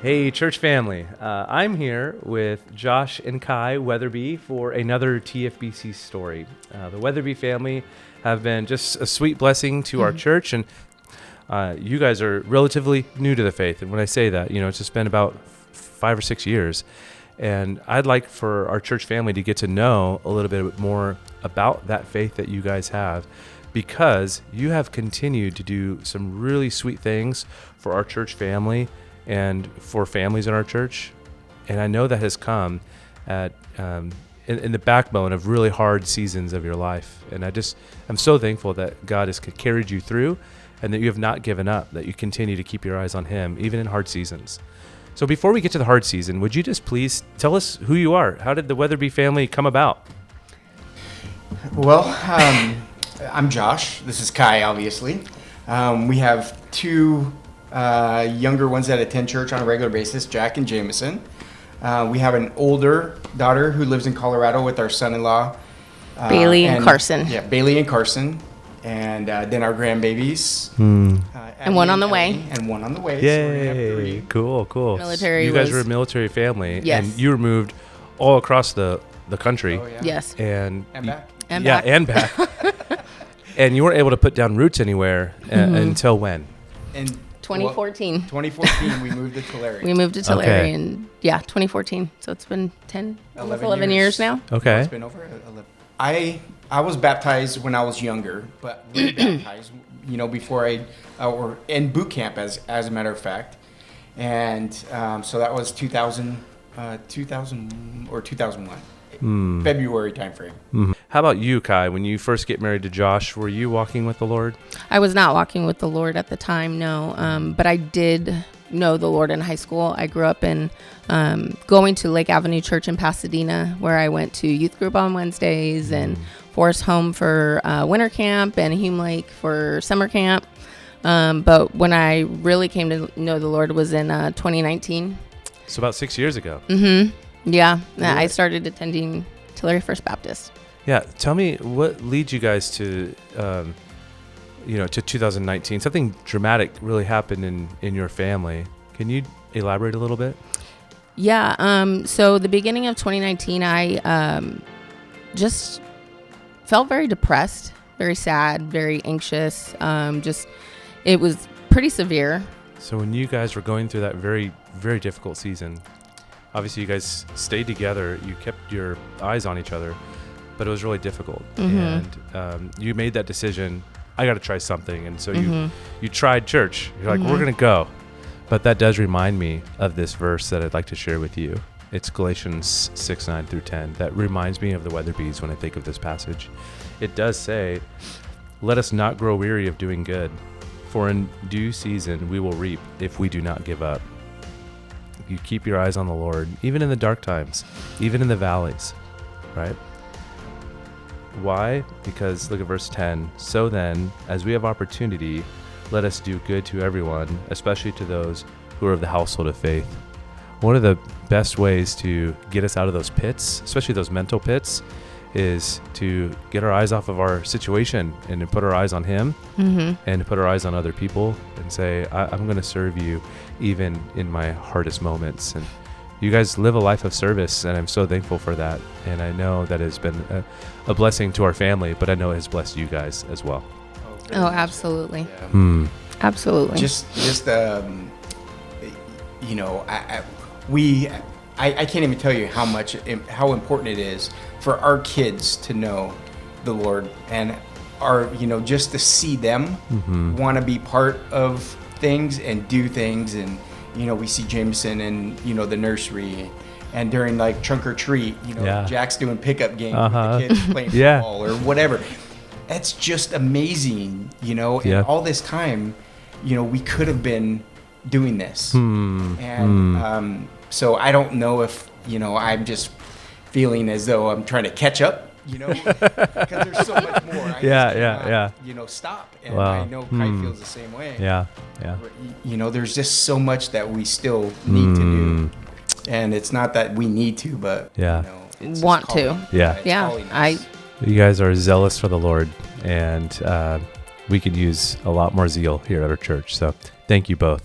Hey, church family. I'm here with Josh and Kai Weatherby for another TFBC story. The Weatherby family have been just a sweet blessing to our church, and you guys are relatively new to the faith. And when I say that, it's just been about 5 or 6 years. And I'd like for our church family to get to know a little bit more about that faith that you guys have, because you have continued to do some really sweet things for our church family and for families in our church. And I know that has come at in the backbone of really hard seasons of your life. And I'm so thankful that God has carried you through and that you have not given up, that you continue to keep your eyes on Him, even in hard seasons. So before we get to the hard season, would you just please tell us who you are? How did the Weatherby family come about? Well, I'm Josh. This is Kai, obviously. We have two younger ones that attend church on a regular basis, Jack and Jameson. We have an older daughter who lives in Colorado with our son-in-law. Bailey and Carson. Yeah, Bailey and Carson. And then our grandbabies. And one on the way. And one on the way. Yay. So we're gonna have 3. Cool. Military. You guys were a military family. Yes. And you were moved all across the country. Oh, yeah. Yes. And back. And yeah, back. and back. And you weren't able to put down roots anywhere until when? In 2014. 2014, we moved to Tulare. We moved to Tulare Okay. in 2014. So it's been 11 11 years now. Okay. It's been over 11. I was baptized when I was younger, but re-baptized, before or in boot camp as a matter of fact. And so that was 2000 or 2001, February timeframe. How about you, Kai? When you first get married to Josh, were you walking with the Lord? I was not walking with the Lord at the time, no. But I did know the Lord in high school. I grew up in going to Lake Avenue Church in Pasadena, where I went to youth group on Wednesdays and Forest Home for winter camp and Hume Lake for summer camp. But when I really came to know the Lord was in 2019. So about 6 years ago. Yeah, I started attending Tulare First Baptist. Yeah. Tell me what leads you guys to, to 2019. Something dramatic really happened in your family. Can you elaborate a little bit? Yeah. So the beginning of 2019, I just felt very depressed, very sad, very anxious. It was pretty severe. So when you guys were going through that very, very difficult season, obviously you guys stayed together. You kept your eyes on each other, but it was really difficult. And you made that decision, I got to try something. And so you tried church. You're like, we're going to go. But that does remind me of this verse that I'd like to share with you. It's Galatians 6:9 through 10. That reminds me of the Weatherbies when I think of this passage. It does say, let us not grow weary of doing good, for in due season we will reap if we do not give up. You keep your eyes on the Lord, even in the dark times, even in the valleys, right? Why? Because look at verse 10. So then, as we have opportunity, let us do good to everyone, especially to those who are of the household of faith. One of the best ways to get us out of those pits, especially those mental pits, is to get our eyes off of our situation and to put our eyes on Him and to put our eyes on other people and say, I'm going to serve you even in my hardest moments. And you guys live a life of service, and I'm so thankful for that. And I know that has been a blessing to our family, but I know it has blessed you guys as well. Oh, absolutely. Yeah. Absolutely. I can't even tell you how important it is for our kids to know the Lord and just to see them want to be part of things and do things. And we see Jameson in the nursery, and during like trunk or treat, Jack's doing pickup games with the kids playing football or whatever. That's just amazing, and all this time, we could have been doing this. And so I don't know if, I'm just feeling as though I'm trying to catch up, because there's so much more. I cannot, stop. And I know Kai feels the same way. Yeah. There's just so much that we still need to do. And it's not that we need to, but, it's want just to. Yeah. You guys are zealous for the Lord, and we could use a lot more zeal here at our church. So thank you both.